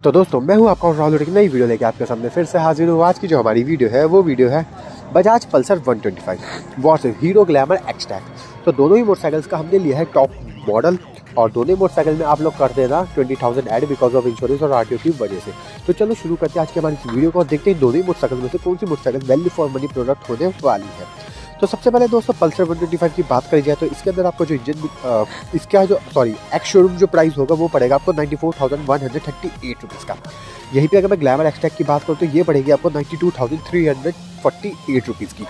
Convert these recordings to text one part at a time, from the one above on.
तो दोस्तों मैं हूं आपका राहुल, एक नई वीडियो लेके आपके सामने फिर से हाजिर हूँ। आज की जो हमारी वीडियो है वो वीडियो है Bajaj Pulsar 125 versus hero glamour Xtec. तो दोनों ही मोटरसाइकिल्स का हमने लिया है टॉप मॉडल और दोनों मोटरसाइकिल में आप लोग कर देना 20,000 ऐड बिकॉज ऑफ इंश्योरेंस और आरटीओ की वजह से। तो चलो शुरू करते हैं आज की हमारी वीडियो को और देखते हैं दोनों ही मोटरसाइकिल में से कौन सी motorcycle value for money product होने वाली है। तो सबसे पहले दोस्तों पल्सर 125 की बात करी जाए तो इसके अंदर आपको जो इंजन इसका जो एक्स शोरूम जो प्राइस होगा वो पड़ेगा आपको 94,138 रुपीज़ का। यहीं पे अगर मैं ग्लैमर एक्सटैक की बात करूँ तो ये पड़ेगी आपको 92,348 रुपीज़ की।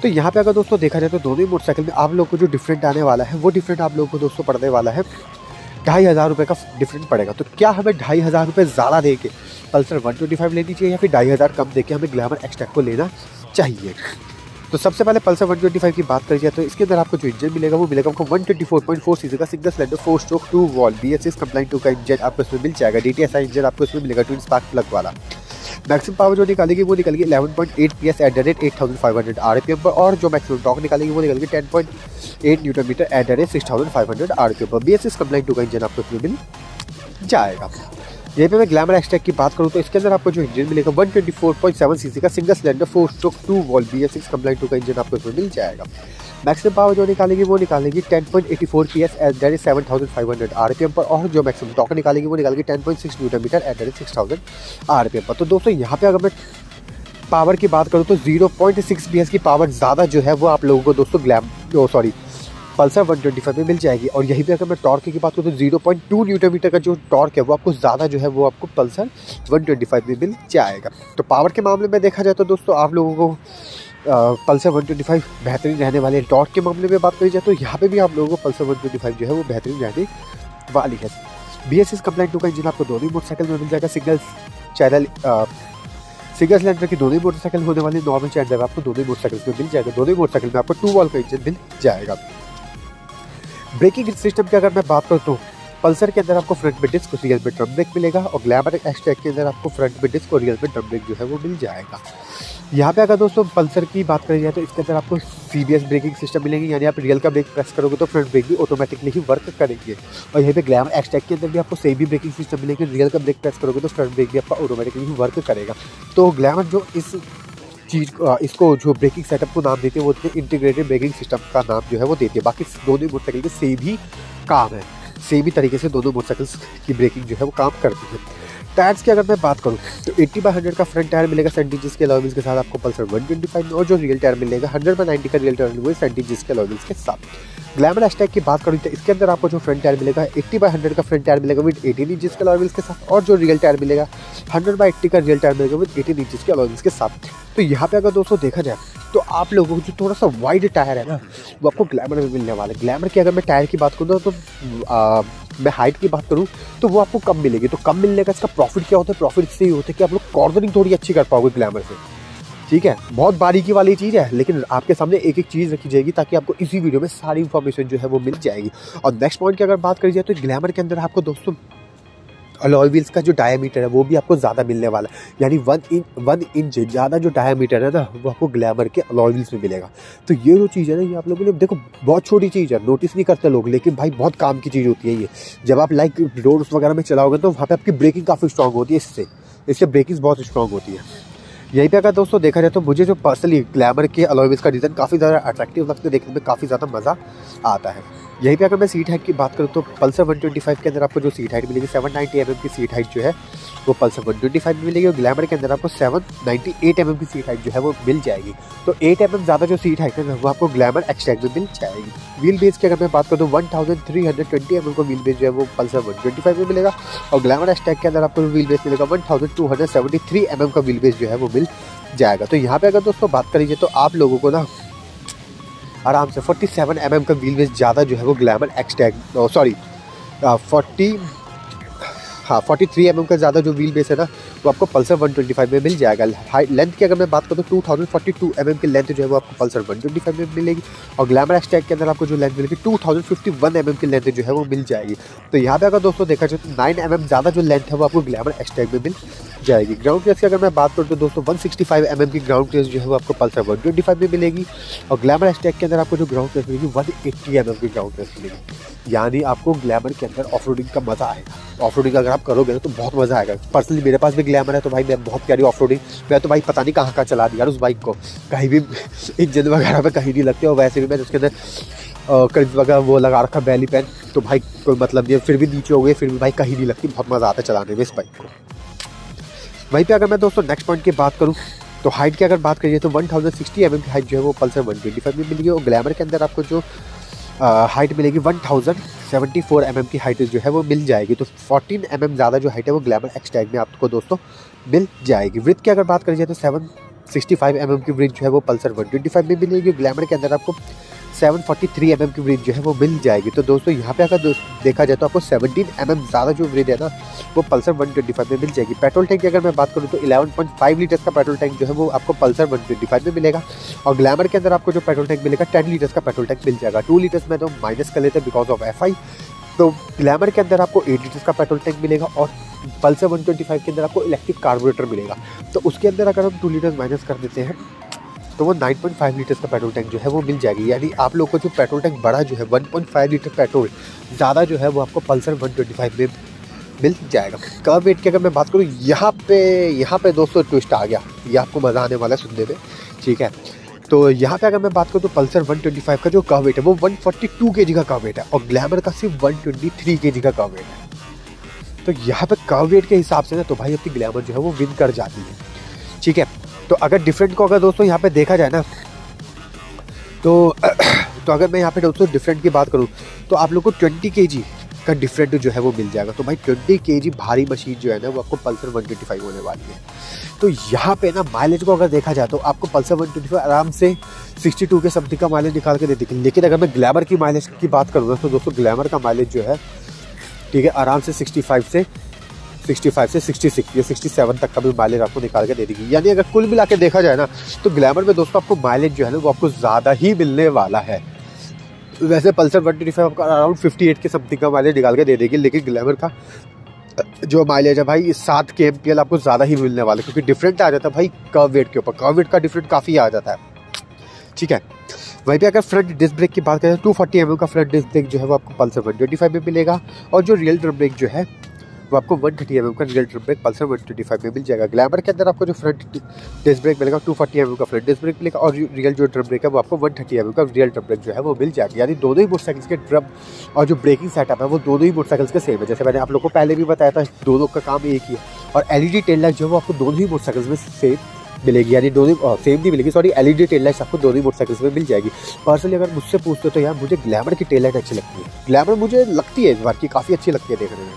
तो यहाँ पे अगर दोस्तों देखा जाए तो दोनों ही मोटरसाइकिल में आप लोग को जो डिफरेंट आने वाला है वो डिफरेंट आप लोग को दोस्तों पड़ने वाला है 2,500 रुपये का डिफरेंट पड़ेगा। तो क्या हमें 2,500 रुपये ज़्यादा दे के पल्सर 125 लेनी चाहिए या फिर 2,500 कम दे के हमें ग्लैमर एक्सटैक को लेना चाहिए? तो सबसे पहले पल्सर 125 की बात करी जाए तो इसके अंदर आपको जो इंजन मिलेगा वो मिलेगा आपको 124.4 सीसी का single cylinder 4 stroke 2 valve BS6 compliant 2 का इंजन आपको इसमें मिल जाएगा। DTSI इंजन आपको इसमें मिलेगा ट्विन स्पार्क प्लग वाला। मैक्सिमम पावर जो निकालेगी वो निकलेगी 11.8 PS eight the rate 8,500 RPM पर और जो मैक्सिमम टॉर्क निकालेगी वो निकलेगी 10.8 newton metre at the rate 6,500 RPM पर। BS6 कंप्लाइंट 2 का इंजन आपको इसमें मिल जाएगा। यहीं पे मैं ग्लैमर एक्सटैक की बात करूँ तो इसके अंदर आपको जो इंजन मिलेगा 124.7 सीसी का single cylinder 4 stroke 2 valve BS6 compliant 2 का इंजन आपको इसमें मिल जाएगा। मैक्सिमम पावर जो निकालेगी वो निकालेगी 10.84 PS eight the rate 7,500 RPM पर और जो मैक्सिमम टॉर्क निकालेगी वो निकालेगी 10.6 newton metre at the rate 6,000 RPM पर। तो दोस्तों यहाँ पे अगर मैं पावर की बात करूँ तो 0.6 PS की पावर ज़्यादा जो है वो आप लोगों को दोस्तों पल्सर 125 में मिल जाएगी। और यहीं पे अगर मैं टॉर्क की बात करूँ तो 0.2 न्यूटन मीटर का जो टॉर्क है वो आपको ज़्यादा जो है वो आपको पल्सर 125 में मिल जाएगा। तो पावर के मामले में देखा जाए तो दोस्तों आप लोगों को पल्सर 125 बेहतरीन रहने वाली है। टॉर्क के मामले में बात करी जाए तो यहाँ पे भी आप लोगों को पल्सर 125 जो है वो बेहतरीन रहने वाली है। BS6 कंप्लाइंट 2 का इंजन आपको दोनों ही मोटरसाइकिल में मिल जाएगा। सिंगल सिलेंडर की दोनों ही मोटरसाइकिल होने वाली, नॉर्मल चैनल आपको दोनों ही मोटरसाइकिल में मिल जाएगा। दोनों ही मोटरसाइकिल में आपको 2 वॉल्व का इंजन मिल जाएगा। ब्रेकिंग सिस्टम की अगर मैं बात करूँ तो पल्सर के अंदर आपको फ्रंट में डिस्क और रियल में ड्रम ब्रेक मिलेगा और ग्लैमर एक्सटैक के अंदर आपको फ्रंट में डिस्क और रियल में ड्रम ब्रेक जो है वो मिल जाएगा। यहाँ पे अगर दोस्तों पल्सर की बात करी जाए तो इसके अंदर आपको CBS ब्रेकिंग सिस्टम मिलेंगे, यानी आप रियल का ब्रेक प्रेस करोगे तो फ्रंट ब्रेक भी ऑटोमेटिकली ही वर्क करेंगे। और यहाँ पे ग्लैमर एक्सटैक के अंदर भी आपको सेम भी ब्रेकिंग सिस्टम मिलेंगे, रियल का ब्रेक प्रेस करोगे तो फ्रंट ब्रेक भी आपका ऑटोमेटिकली ही वर्क करेगा। तो ग्लैमर जो इसको जो ब्रेकिंग सेटअप को नाम देते हैं वो इंटीग्रेटेड ब्रेकिंग सिस्टम का नाम जो है वो देते हैं। बाकी दोनों मोटरसाइकिल के सेम ही काम है, सेम ही तरीके से दोनों मोटरसाइकिल्स की ब्रेकिंग जो है वो काम करती है। टायर्स की अगर मैं बात करूँ तो 80/100 का फ्रंट टायर मिलेगा 70 इंचेस के अलॉय व्हील्स के साथ आपको पल्सर 125 में और जो रियल टायर मिलेगा 100/90 का रियल टायर मिलेगा 70 इंचेस के अलॉय व्हील्स के साथ। ग्लैमर एक्सटैक की बात करूँ तो इसके अंदर आपको जो फ्रंट टायर मिलेगा 80/100 का फ्रंट टायर मिलेगा विद 18 इंचेस के अलॉय व्हील्स के साथ और जो रियल टायर मिलेगा 100/80 का रियल टायर मिलेगा विद 18 इंचेस के अलॉय व्हील्स के साथ। तो यहाँ पे अगर दोस्तों देखा जाए तो आप लोगों को जो थोड़ा सा वाइड टायर है ना वो आपको ग्लैमर में मिलने वाला है। ग्लैमर की अगर मैं टायर की बात करूँ तो मैं हाइट की बात करूँ तो वो आपको कम मिलेगी। तो कम मिलने का इसका प्रॉफिट क्या होता है? प्रॉफिट इससे ही होता है कि आप लोग कॉर्नरिंग थोड़ी अच्छी कर पाओगे ग्लैमर से। ठीक है, बहुत बारीकी वाली चीज़ है लेकिन आपके सामने एक एक चीज़ रखी जाएगी ताकि आपको इसी वीडियो में सारी इन्फॉर्मेशन जो है वो मिल जाएगी। और नेक्स्ट पॉइंट की अगर बात करी जाए तो ग्लैमर के अंदर आपको दोस्तों अलॉय व्हील्स का जो डायमीटर है वो भी आपको ज़्यादा मिलने वाला है, यानी 1 इंच ज़्यादा जो डायमीटर है ना वो आपको ग्लैमर के अलॉय व्हील्स में मिलेगा। तो ये जो चीज़ है ना ये आप लोगों ने देखो बहुत छोटी चीज़ है, नोटिस नहीं करते लोग, लेकिन भाई बहुत काम की चीज़ होती है ये। जब आप रोड्स वगैरह में चलाओगे तो वहाँ पर आपकी ब्रेकिंग काफ़ी स्ट्रॉन्ग होती है, इससे ब्रेकिंग बहुत स्ट्रॉन्ग होती है। यहीं पे अगर दोस्तों देखा जाए तो मुझे जो पर्सनली ग्लैमर के अलॉय व्हील्स का डिज़ाइन काफ़ी ज़्यादा अट्रैक्टिव लगता है, देखने में काफ़ी ज़्यादा मज़ा आता है। यहीं पे अगर मैं सीट हाइट की बात करूँ तो पल्सर 125 के अंदर आपको जो सीट हाइट मिलेगी 790 mm की सीट हाइट जो है वो पल्सर 125 में मिलेगी और ग्लैमर के अंदर आपको 798 mm की सीट हाइट जो है वो मिल जाएगी। तो 8 mm ज़्यादा जो सीट हाइट है ना वो आपको ग्लैमर एक्सटैक में मिल जाएगी। व्हील बेस की अगर मैं बात करूँ तो 1320 mm को व्हील बेस जो है वो पल्सर 125 में मिलेगा और ग्लैमर एक्सटैक के अंदर आपको व्हील बेस मिलेगा 1273 mm का व्हील बेस जो है वो मिल जाएगा। तो यहाँ पे अगर दोस्तों बात करिए तो आप लोगों को ना आराम से 47 mm का व्हील बेस ज़्यादा जो है वो ग्लैमर एक्सटैक 43 mm का ज़्यादा जो व्हील बेस है ना वो आपको पल्सर 125 में मिल जाएगा। हाइट लेंथ की अगर मैं बात करूँ तो 2042 mm की लेंथ जो है वो आपको पल्सर 125 में मिलेगी और ग्लैमर एक्सटैक के अंदर आपको जो लेंथ मिलेगी 2051 mm की लेंथ जो है वो मिल जाएगी। तो यहाँ पे अगर दोस्तों देखा जाए तो 9 mm ज़्यादा जो लेंथ है वो आपको ग्लैमर एक्सटैक में मिल जाएगी। ग्राउंड क्लियर्स की अगर मैं बात करूँ तो दोस्तों 165 mm की ग्राउंड क्लियर्स जो है वो आपको पल्सर 125 में मिलेगी और ग्लैमर एक्सटैक के अंदर आपको जो ग्राउंड क्लियर्स मिलेगी 180 mm की ग्राउंड क्लियर्स मिलेगी, यानी आपको ग्लैमर के अंदर ऑफ रोडिंग का मज़ा आएगा। ऑफ रोडिंग अगर आप करोगे ना तो बहुत मज़ा आएगा। पर्सनली मेरे पास भी ग्लैमर है, तो भाई मैं बहुत प्यारी ऑफ रोडिंग, मैं तो भाई पता नहीं कहाँ कहाँ चला दिया यार उस बाइक को, कहीं भी इंजन वगैरह पे कहीं नहीं लगती। और वैसे भी मैंने उसके अंदर क्लिप वगैरह वो लगा रखा बैली पेन, तो भाई कोई मतलब नहीं, फिर भी नीचे हो गए फिर भी भाई कहीं नहीं लगती, बहुत मज़ा आता है चलाने में इस बाइक को। वहीं पे अगर मैं दोस्तों नेक्स्ट पॉइंट की बात करूँ तो हाइट की अगर बात करिए तो 1060 mm की हाइट जो है वो पल्सर 125 में मिलेगी। और ग्लैमर के अंदर आपको जो हाइट मिलेगी 1074 mm की हाइट जो है वो मिल जाएगी। तो 14 mm ज़्यादा जो हाइट है वो ग्लैमर एक्सटैग में आपको दोस्तों मिल जाएगी। विड्थ की अगर बात करी जाए तो 765 mm की विड्थ जो है वो पल्सर 125 में मिलेगी। ग्लैमर के अंदर आपको 743 mm की ब्रिज जो है वो मिल जाएगी। तो दोस्तों यहाँ पे अगर देखा जाए तो आपको 17 mm ज़्यादा जो ब्रिज है ना वो पल्सर 125 में मिल जाएगी। पेट्रोल टैंक की अगर मैं बात करूँ तो 11.5 लीटर्स का पेट्रोल टैंक जो है वो आपको पल्सर 125 में मिलेगा। और ग्लैमर के अंदर आपको जो पेट्रोल टैंक मिलेगा 10 लीटर्स का पेट्रोल टैंक मिल जाएगा। 2 लीटर्स में तो माइनस कर लेते हैं बिकॉज ऑफ FI। तो ग्लैमर के अंदर आपको 8 लीटर्स का पेट्रोल टैंक मिलेगा और पल्सर 125 के अंदर आपको इलेक्ट्रिक कार्बोरेटर मिलेगा। तो उसके अंदर अगर हम 2 लीटर्स माइनस कर देते हैं तो वो 9.5 लीटर्स का पेट्रोल टैंक जो है वो मिल जाएगी। यानी आप लोग को जो पेट्रोल टैंक बड़ा जो है 1.5 लीटर पेट्रोल ज़्यादा जो है वो आपको पल्सर 125 में मिल जाएगा। कर्व वेट की अगर मैं बात करूँ यहाँ पे दोस्तों ट्विस्ट आ गया, ये आपको मज़ा आने वाला है सुनने में, ठीक है। तो यहाँ पे अगर मैं बात करूँ तो पल्सर 125 का जो कर्व वेट है वो 142 kg का कर्व वेट है और ग्लैमर का सिर्फ 123 kg का कर्व वेट है। तो यहाँ पे कर्व वेट के हिसाब से ना तो भाई अपनी ग्लैमर जो है वो विन कर जाती है, ठीक है। तो अगर डिफरेंट को अगर दोस्तों यहाँ पे देखा जाए ना तो अगर मैं यहाँ पे दोस्तों डिफरेंट की बात करूँ तो आप लोग को 20 kg का डिफरेंट जो है वो मिल जाएगा। तो भाई 20 kg भारी मशीन जो है ना वो आपको पल्सर 125 होने वाली है। तो यहाँ पे ना माइलेज को अगर देखा जाए तो आपको पल्सर 125 आराम से 62 के समथिंग का माइलेज निकाल के दे देगी। लेकिन अगर मैं ग्लैमर की माइलेज की बात करूँगा तो दोस्तों ग्लैमर का माइलेज जो है, ठीक है, आराम से 65 से 66 या 67 तक का भी माइलेज आपको निकाल के दे देगी। यानी अगर कुल मिला के देखा जाए ना तो ग्लैमर में दोस्तों आपको माइलेज जो है ना वो आपको ज़्यादा ही मिलने वाला है। वैसे पल्सर 125 आपको अराउंड 58 के समथिंग का माइलेज निकाल के दे देगी, लेकिन ग्लैमर का जो माइलेज है भाई 7 kmpl आपको ज़्यादा ही मिलने वाला है, क्योंकि डिफरेंट आ जाता है भाई कर्व वेट के ऊपर, कर्व वेट का डिफरेंट काफ़ी आ जाता है, ठीक है। वहीं पे अगर फ्रंट डिस्क ब्रेक की बात करें तो 240 mm का फ्रंट डिस्क ब्रेक जो है वो आपको पल्सर 125 में मिलेगा। और जो रियल ड्रम ब्रेक जो है वो आपको 130 mm का रियल ड्रम ब्रेक पल्सर 125 में मिल जाएगा। ग्लैमर के अंदर आपको जो फ्रंट डिस्क ब्रेक मिलेगा 240 mm का फ्रंट डिस्क ब्रेक मिलेगा और रियल जो ड्रम ब्रेक है वो आपको 130 mm का रियल ड्रम ब्रेक जो है वो मिल जाएगा। यानी दोनों ही मोटरसाइकिल्स के ड्रम और जो ब्रेकिंग सेटअप है वो दोनों ही मोटरसाइकिल्स के सेम है। जैसे मैंने आप लोग को पहले भी बताया था दोनों का काम एक ही है। और LED टेल लाइट जो है वो आपको दोनों ही मोटरसाइकिल्स में सेम मिलेगी, यानी दोनों सेम नहीं मिलेगी, सॉरी LED टेल लाइट्स आपको दोनों ही मोटरसाइकिल्स में मिल जाएगी। पर्सनली अगर मुझसे पूछते हो तो यार मुझे ग्लैमर की टेल लाइट अच्छी लगती है। ग्लैमर मुझे लगती है इस बार की काफ़ी अच्छी लगती है देखने में,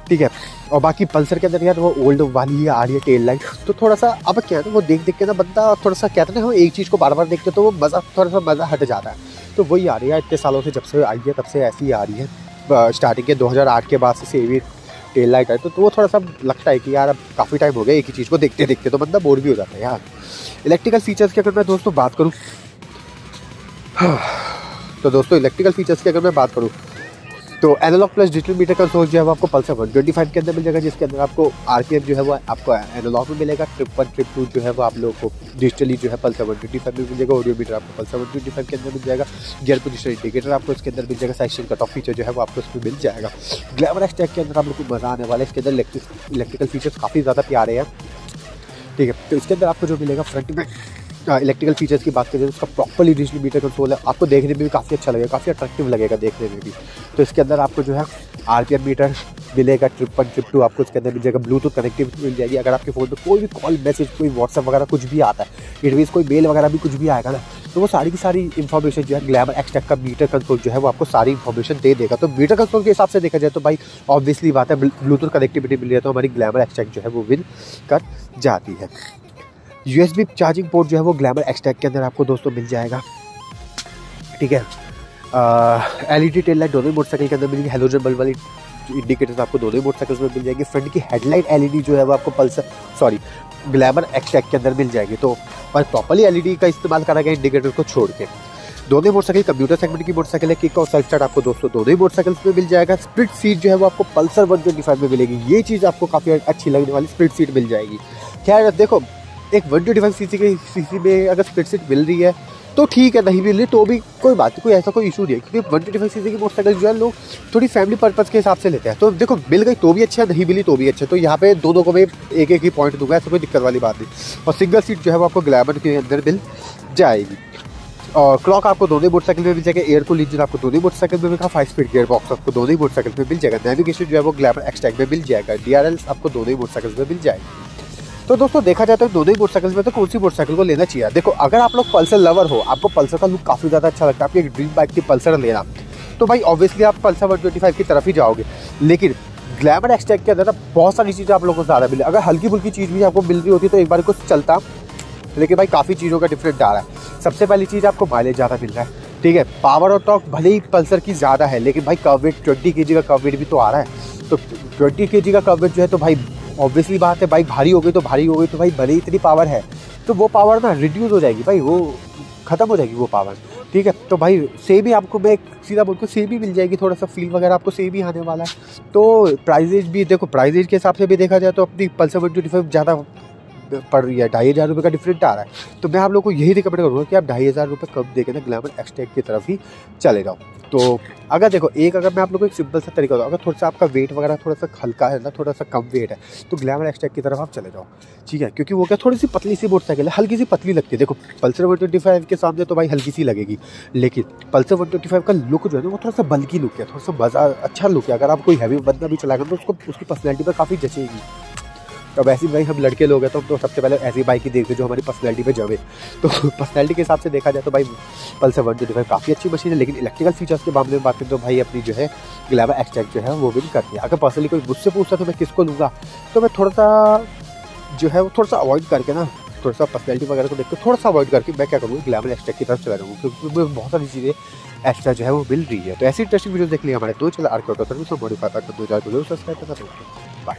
ठीक है। और बाकी पल्सर के अंदर यार वो ओल्ड वाली ही आ रही है टेल लाइट, तो थोड़ा सा अब क्या है ना वो देख के ना बंदा थोड़ा सा कहते हैं ना हम एक चीज़ को बार बार देखते तो वो मज़ा थोड़ा सा मज़ा हट जाता है। तो वही आ रही है इतने सालों से, जब से आई है तब से ऐसी ही आ रही है। स्टार्टिंग के 2008 के बाद से सेम ही टेल लाइट है, तो वो थोड़ा सा लगता है कि यार अब काफ़ी टाइम हो गया एक ही चीज़ को देखते देखते, तो बंदा बोर भी हो जाता है यार। इलेक्ट्रिकल फीचर्स की अगर मैं दोस्तों बात करूँ तो दोस्तों इलेक्ट्रिकल फीचर्स की अगर मैं बात करूँ तो analogue plus digital meter console जो है वो आपको पल्सर 125 के अंदर मिल जाएगा, जिसके अंदर आपको RPM जो है वो आपको एनालॉग में मिलेगा। ट्रिप 1 ट्रिप 2 जो है वो आप लोगों को डिजिटली जो है पल्सर 125 में मिल जाएगा। ऑडियो मीटर आपको पल्सर 125 के अंदर मिल जाएगा। गियर पोजीशन इंडिकेटर आपको इसके अंदर मिल जाएगा। सेक्शन कट ऑफ फीचर जो है वो आपको इसमें मिल जाएगा। ग्लैमर एक्सटैग के अंदर आप लोग को मज़ा आने वाला है। इसके अंदर इलेक्ट्रिकल फीचर्स काफ़ी ज़्यादा प्यारे हैं, ठीक है। तो इसके अंदर आपको जो मिलेगा फ्रंट में इलेक्ट्रिकल फीचर्स की बात करें तो उसका प्रॉपर्ली डिजिटल मीटर कंसोल है, आपको देखने में भी काफ़ी अच्छा लगेगा, काफ़ी अट्रैक्टिव लगेगा देखने में भी। तो इसके अंदर आपको जो है RPM मीटर मिलेगा। ट्रिप 1 ट्रिप 2 आपको इसके अंदर मिल जाएगा। ब्लूटूथ कनेक्टिविटी मिल जाएगी। अगर आपके फ़ोन में कोई भी कॉल मैसेज कोई व्हाट्सएप वगैरह कुछ भी आता है, इट मीन्स कोई मेल वगैरह भी कुछ भी आएगा ना, तो वो सारी की सारी इन्फॉर्मेशन जो है ग्लैमर एक्सटैग का मीटर कंसोल जो है वो आपको सारी इन्फॉर्मेशन दे देगा। तो मीटर कंसोल के हिसाब से देखा जाए तो भाई ऑब्वियसली बात है ब्लूटूथ कनेक्टिविटी मिल रही है तो हमारी ग्लैमर एक्सटैग जो है वो विन कर जाती है। USB चार्जिंग पोर्ट जो है वो ग्लैमर एक्सटैग के अंदर आपको दोस्तों मिल जाएगा, ठीक है। LED टेल लाइट दोनों मोटरसाइकिल के अंदर मिलेगी। हेलोजन बल्ब वाली इंडिकेटर्स आपको दोनों मोटरसाइकिल्स में मिल जाएगी। फ्रंट की हेडलाइट LED जो है वो आपको ग्लैमर एक्सटैग के अंदर मिल जाएगी। तो पर प्रॉपर्ली LED का इस्तेमाल करा गया इंडिकेटर को छोड़ के। दोनों मोटरसाइकिल कंप्यूटर सेगमेंट की मोटरसाइकिल है। किक और सेल्फ स्टार्ट आपको दोस्तों दोनों ही मोटरसाइकिल्स में मिल जाएगा। स्प्लिट सीट जो है वो आपको पल्सर 125 में मिलेगी। ये चीज़ आपको काफ़ी अच्छी लगने वाली स्प्लिट सीट मिल जाएगी। खैर देखो एक 125 सीसी में अगर स्प्लिट सीट मिल रही है तो ठीक है, नहीं मिल रही तो भी कोई बात नहीं, कोई ऐसा कोई इशू नहीं है, क्योंकि 125 सीसी की मोटरसाइकिल जो है लोग थोड़ी फैमिली पर्पज़ के हिसाब से लेते हैं। तो देखो मिल गई तो भी अच्छा, नहीं मिली तो भी अच्छा, तो यहाँ पे दोनों को मैं एक एक ही पॉइंट दूंगा, ऐसा कोई दिक्कत वाली बात नहीं। और सिंगल सीट जो है वो आपको ग्लैमर के अंदर मिल जाएगी। और क्लॉक आपको दोनों मोटरसाइकिल में मिल जाएगा, एयर कूल इंजन आपको दोनों मोटरसाइकिल में मिलेगा, 5 स्पीड गियर बॉक्स आपको दोनों ही मोटरसाइकिल में मिल जाएगा, नेविगेशन जो है वो ग्लैमर एक्सटैग में मिल जाएगा, DRL आपको दोनों ही मोटरसाइकिल में मिल जाएगी। तो दोस्तों देखा जाए तो दोनों ही मोटरसाइकिल में तो कौन सी मोटरसाइकिल को लेना चाहिए। देखो अगर आप लोग पल्सर लवर हो, आपको पल्सर का लुक काफ़ी ज़्यादा अच्छा लगता है, आपकी एक ड्रीम बाइक थी पल्सर लेना, तो भाई ऑब्वियसली आप पल्सर 125 की तरफ ही जाओगे। लेकिन ग्लैमर एक्सटैग के अंदर ना बहुत सारी चीज़ें आप लोगों को ज़्यादा मिले, अगर हल्की फुल्की चीज़ भी आपको मिल रही होती तो एक बार कुछ चलता, लेकिन भाई काफ़ी चीज़ों का डिफरेंट आ रहा है। सबसे पहली चीज़ आपको माइलेज ज़्यादा मिल रहा है, ठीक है, पावर और टॉर्क भले ही पल्सर की ज़्यादा है, लेकिन भाई कर्व वेट 20 kg का कर्व वेट भी तो आ रहा है। तो 20 kg का कर्व वेट जो है तो भाई ऑब्वियसली बात है, बाइक भारी हो गई तो भारी हो गई, तो भाई भले ही इतनी पावर है तो वो पावर ना रिड्यूस हो जाएगी भाई, वो ख़त्म हो जाएगी वो पावर, ठीक है। तो भाई सेम ही आपको मैं सीधा बोल के सेम ही मिल जाएगी, थोड़ा सा फील वगैरह आपको सेम ही आने वाला है। तो प्राइजेज भी देखो, प्राइजेज के हिसाब से भी देखा जाए तो अपनी पल्सर 125 ज़्यादा पड़ रही है, 2500 रुपये का डिफरेंट आ रहा है। तो मैं आप लोगों को यही रिकमेंड करूँगा कि आप 2500 रुपये कम देके ना ग्लैमर एक्सटैग की तरफ ही चले जाओ। तो अगर देखो अगर मैं आप लोगों को एक सिंपल सा तरीका बताऊँ, अगर थोड़ा सा आपका वेट वगैरह थोड़ा सा हल्का है ना, थोड़ा सा कम वेट है, तो ग्लैमर एक्सटैग की तरफ आप चले जाओ, ठीक है, क्योंकि वो क्या थोड़ी सी पतली सी मोटरसाइकिल है, हल्की सी पतली लगती है। देखो पल्सर 125 के सामने तो भाई हल्की सी लगेगी, लेकिन पल्सर 125 का लुक जो है ना वो थोड़ा सा बल्कि लुक है, थोड़ा सा मज़ा अच्छा लुक है। अगर आप कोई हैवी बंदा भी चलाएगा तो उसको उसकी पर्सनैलिटी पर काफ़ी जचेगी। तो वैसे भाई हम लड़के लोग हैं तो सबसे पहले ऐसी बाइक ही देखते जो हमारी पर्सनैलिटी पे जमे। तो पर्सनैलिटी के हिसाब से देखा जाए तो भाई पल्सर 125 काफ़ी अच्छी मशीन है, लेकिन इलेक्ट्रिकल फीचर्स के मामले में बात करें तो भाई अपनी जो है ग्लैमर एक्सटैग जो है वो भी करती है। अगर पर्सनली कोई मुझसे पूछता तो मैं किसको लूँगा, तो मैं थोड़ा सा जो है वो थोड़ा सा अवॉइड करके ना, थोड़ा सा पर्सनैलिटी वगैरह को देख के थोड़ा सा अवॉइड करके मैं क्या करूँगा ग्लैमर एक्सटैग की तरफ चला जाऊँगा, क्योंकि उसमें बहुत सारी चीज़ें एक्स्ट्रा जो है वो मिल रही है। तो ऐसी इंटरेस्टिंग वीडियो देख लिया हमारे, तो चला आर्क ऑटो सर्विस और मॉडिफाई कर 2000 सब्सक्राइब करना। बाय।